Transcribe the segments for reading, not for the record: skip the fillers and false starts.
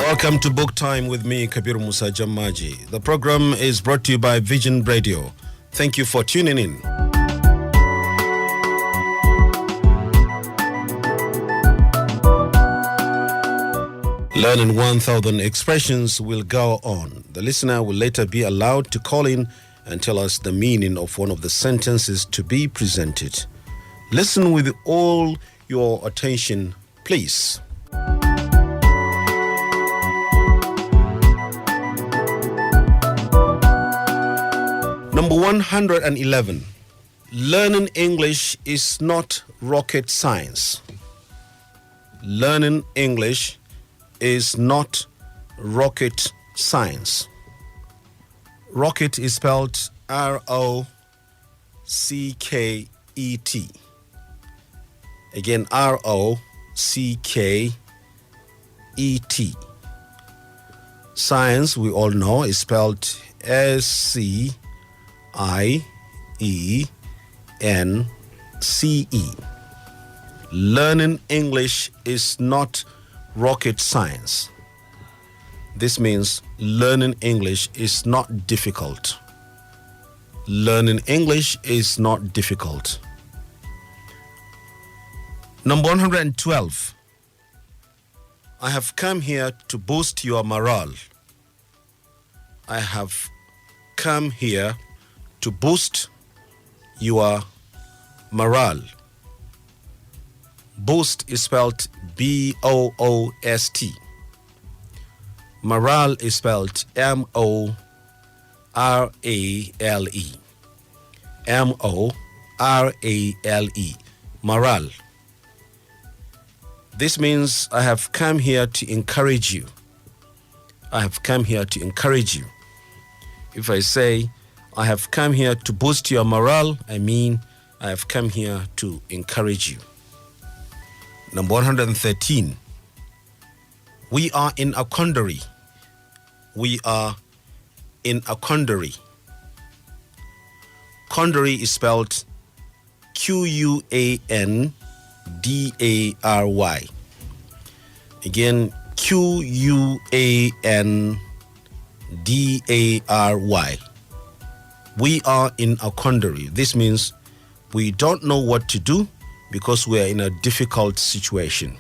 Welcome to Book Time with me, Kabiru Musa Jammaje. The program is brought to you by Vision Radio. Thank you for tuning in. Learning 1,000 expressions will go on. The listener will later be allowed to call in and tell us the meaning of one of the sentences to be presented. Listen with all your attention, please. Number 111. Learning English is not rocket science. Learning English is not rocket science. Rocket is spelled R-O-C-K-E-T. Again, R-O-C-K-E-T. Science, we all know, is spelled S-C-I-E-N-C-E. Learning English is not rocket science. This means learning English is not difficult. Learning English is not difficult. Number 112. I have come here to boost your morale. I have come here to boost your morale. Boost is spelled B-O-O-S-T. Morale is spelled M-O-R-A-L-E. M-O-R-A-L-E. Morale. This means I have come here to encourage you. I have come here to encourage you. If I say I have come here to boost your morale, I mean I have come here to encourage you. Number 113. We are in a quandary. We are in a quandary. Quandary is spelled Q-U-A-N-D-A-R-Y. Again, Q-U-A-N-D-A-R-Y. We are in a quandary. This means we don't know what to do because we are in a difficult situation.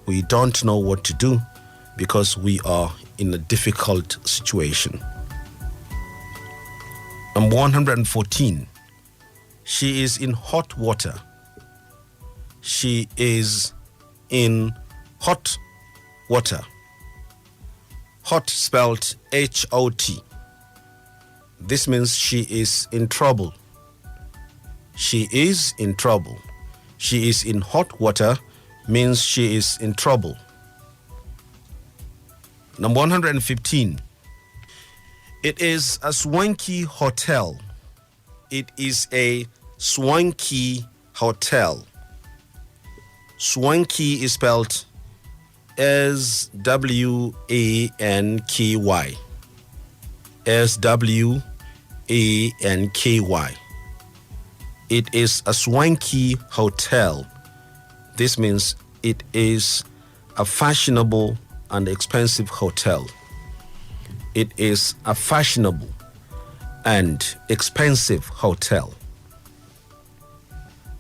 We don't know what to do because we are in a difficult situation. Number 114. She is in hot water. She is in hot water. Hot spelled H-O-T. This means she is in trouble. She is in trouble. She is in hot water means she is in trouble. Number 115. It is a swanky hotel. It is a swanky hotel. Swanky is spelled S-W-A-N-K-Y. S-W-A-N-K-Y. It is a swanky hotel. This means it is a fashionable and expensive hotel. It is a fashionable and expensive hotel.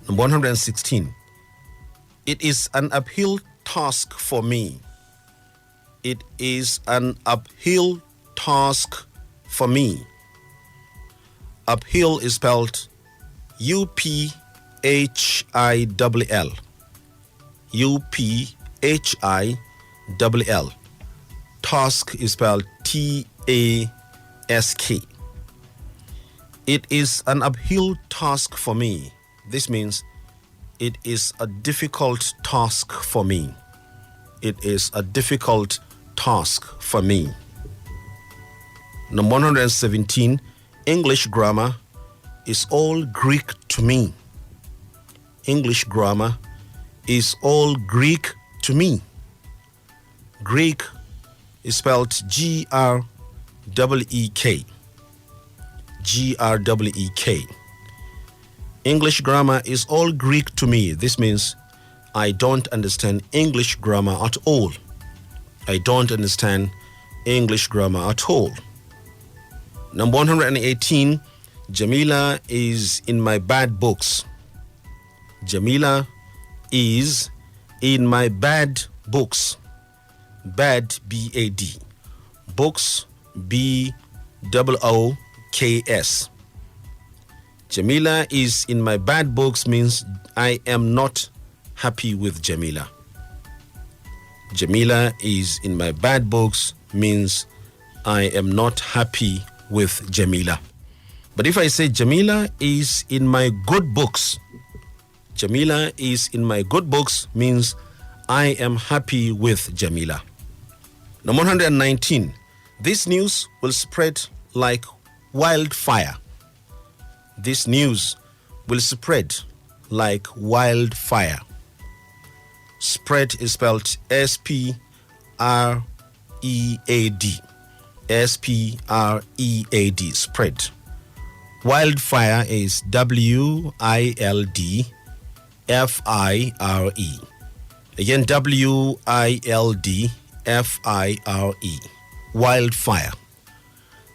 Number 116. It is an uphill task for me. It is an uphill task for me. Uphill is spelled U-P-H-I-L-L. U-P-H-I-L-L. Task is spelled T-A-S-K. It is an uphill task for me. This means it is a difficult task for me. It is a difficult task for me. Number 117. English grammar is all Greek to me. English grammar is all Greek to me. Greek is spelled G-R-E-E-K. G-R-E-E-K. English grammar is all Greek to me. This means I don't understand English grammar at all. I don't understand English grammar at all. Number 118, Jamila is in my bad books. Jamila is in my bad books. Bad, B-A-D. Books, B-O-O-K-S. Jamila is in my bad books means I am not happy with Jamila. Jamila is in my bad books means I am not happy with Jamila. But if I say Jamila is in my good books, Jamila is in my good books means I am happy with Jamila. Number 119. This news will spread like wildfire. This news will spread like wildfire. Spread is spelled S-P-R-E-A-D. S-P-R-E-A-D. Spread. Wildfire is W-I-L-D-F-I-R-E. Again, W-I-L-D-F-I-R-E. Wildfire.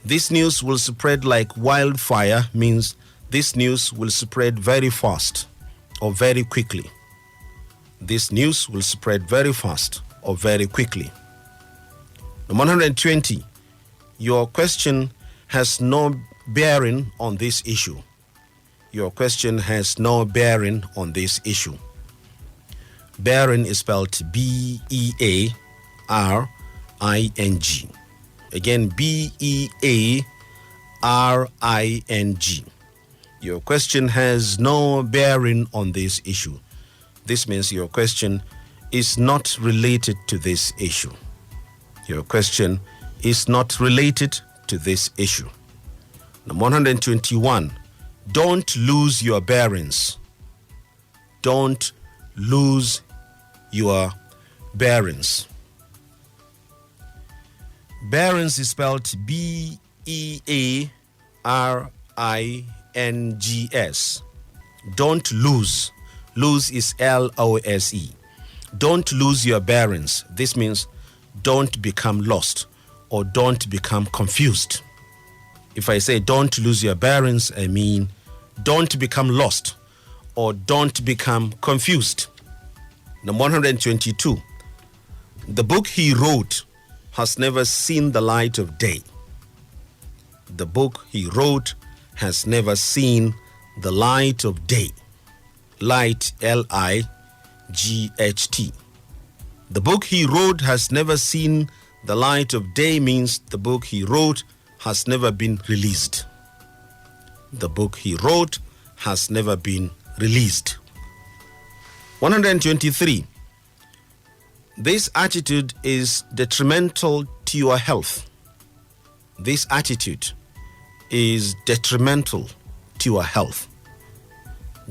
This news will spread like wildfire means this news will spread very fast or very quickly. This news will spread very fast or very quickly. Number 120. Your question has no bearing on this issue. Your question has no bearing on this issue. Bearing is spelled B-E-A-R-I-N-G. Again, B-E-A-R-I-N-G. Your question has no bearing on this issue. This means your question is not related to this issue. Your question is not related to this issue. Number 121. Don't lose your bearings. Don't lose your bearings. Bearings is spelled B-E-A-R-I-N-G-S. Don't lose. Lose is L-O-S-E. Don't lose your bearings. This means don't become lost or don't become confused. If I say don't lose your bearings, I mean don't become lost or don't become confused. Number 122. The book he wrote has never seen the light of day. The book he wrote has never seen the light of day. Light, L-I-G-H-T. The book he wrote has never seen the light of day means the book he wrote has never been released. The book he wrote has never been released. 123. This attitude is detrimental to your health. This attitude is detrimental to your health.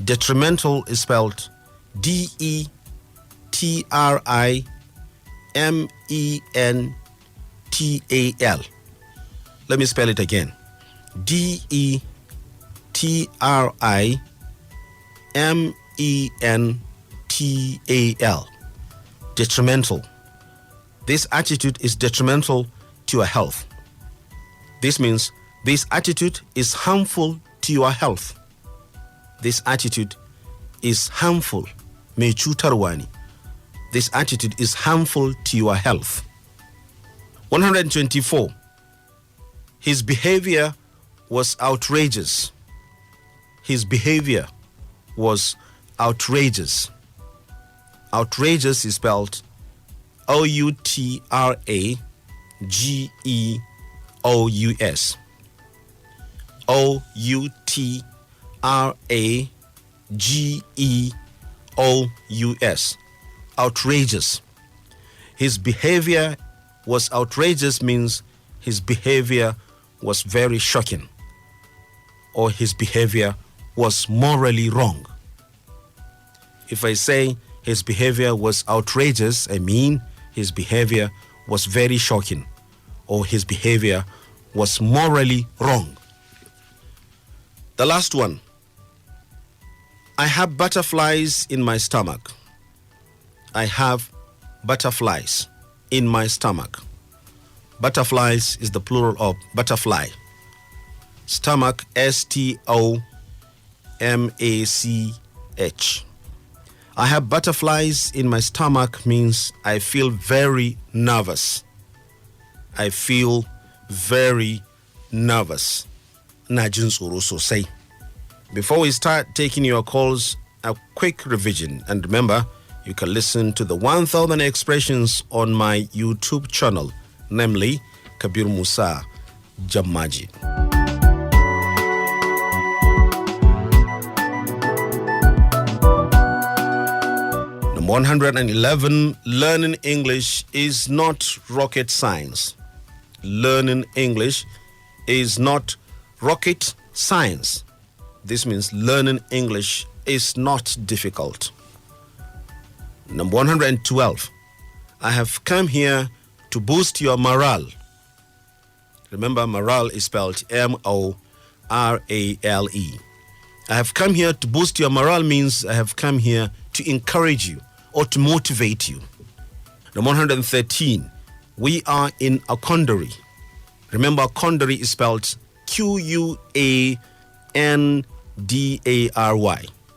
Detrimental is spelled D-E-T-R-I-M-E-N-T-A-L. Let me spell it again. D-E-T-R-I-M-E-N-T-A-L. Detrimental. This attitude is detrimental to your health. This means this attitude is harmful to your health. This attitude is harmful. Mechutarwani. This attitude is harmful to your health. 124. His behavior was outrageous. His behavior was outrageous. Outrageous is spelled O-U-T-R-A-G-E-O-U-S. O-U-T-R-A-G-E-O-U-S. Outrageous. His behavior was outrageous means his behavior was very shocking, or his behavior was morally wrong. If I say his behavior was outrageous, I mean his behavior was very shocking, or his behavior was morally wrong. The last one. I have butterflies in my stomach. I have butterflies in my stomach. Butterflies is the plural of butterfly. Stomach, STOMACH. I have butterflies in my stomach means I feel very nervous. I feel very nervous. Before we start taking your calls, a quick revision. And remember, you can listen to the 1000 expressions on my YouTube channel, namely Kabiru Musa, Jammaje. Number 111, learning English is not rocket science. Learning English is not rocket science. This means learning English is not difficult. Number 112, I have come here to boost your morale. Remember, morale is spelled MORALE. I have come here to boost your morale means I have come here to encourage you or to motivate you. Number 113, we are in a quandary. Remember, quandary is spelled QUANDARY.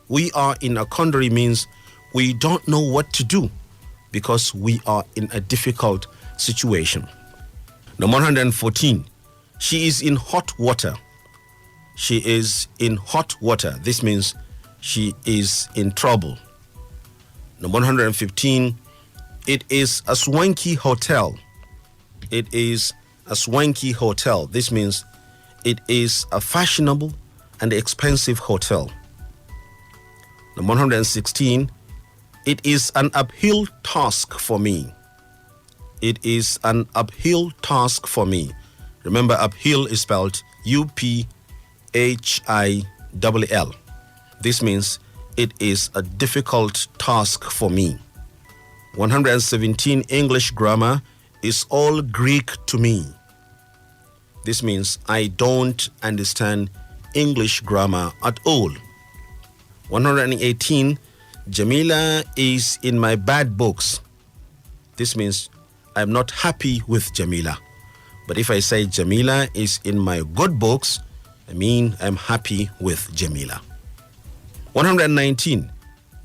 We are in a quandary means we don't know what to do because we are in a difficult situation. Number 114, she is in hot water. She is in hot water. This means she is in trouble. Number 115, it is a swanky hotel. It is a swanky hotel. This means it is a fashionable and expensive hotel. Number 116, it is an uphill task for me. It is an uphill task for me. Remember, uphill is spelled UPHILL. This means it is a difficult task for me. 117, English grammar is all Greek to me. This means I don't understand English grammar at all. 118, Jamila is in my bad books. This means I'm not happy with Jamila. But if I say Jamila is in my good books, I mean I'm happy with Jamila. 119,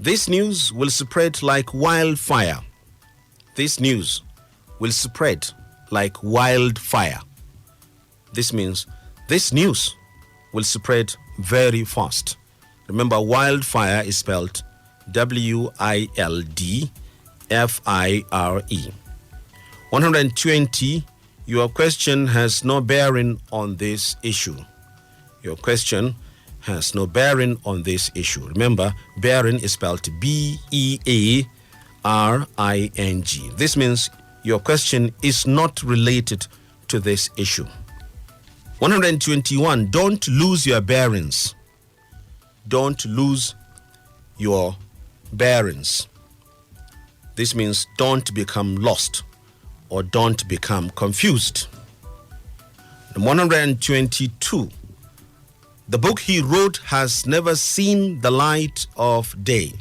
this news will spread like wildfire. This news will spread like wildfire. This means this news will spread very fast. Remember, wildfire is spelled WILDFIRE. 120, your question has no bearing on this issue. Your question has no bearing on this issue. Remember, bearing is spelled BEARING. This means your question is not related to this issue. 121, don't lose your bearings. Don't lose your bearings. This means don't become lost or don't become confused. 122, the book he wrote has never seen the light of day.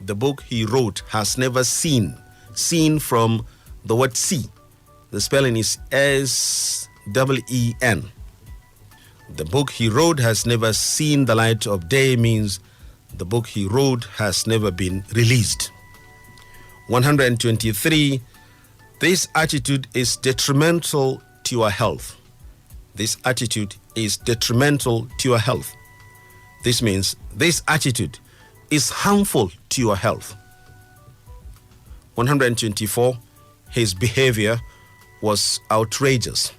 The book he wrote has never seen from the word see. The spelling is SEEN. The book he wrote has never seen the light of day means the book he wrote has never been released. 123, this attitude is detrimental to your health. This attitude is detrimental to your health. This means this attitude is harmful to your health. 124, his behavior was outrageous.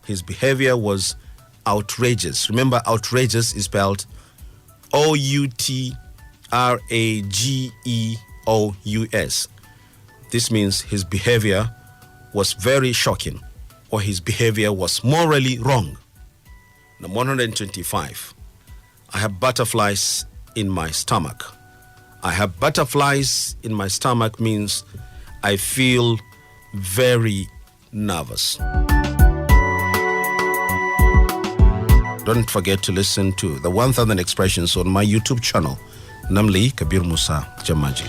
His behavior was outrageous. Remember, outrageous is spelled OUTRAGEOUS. This means his behavior was very shocking, or his behavior was morally wrong. Number 125, I have butterflies in my stomach. I have butterflies in my stomach means I feel very nervous. Don't forget to listen to the 1000 expressions on my YouTube channel, namely Kabiru Musa, Jammaje.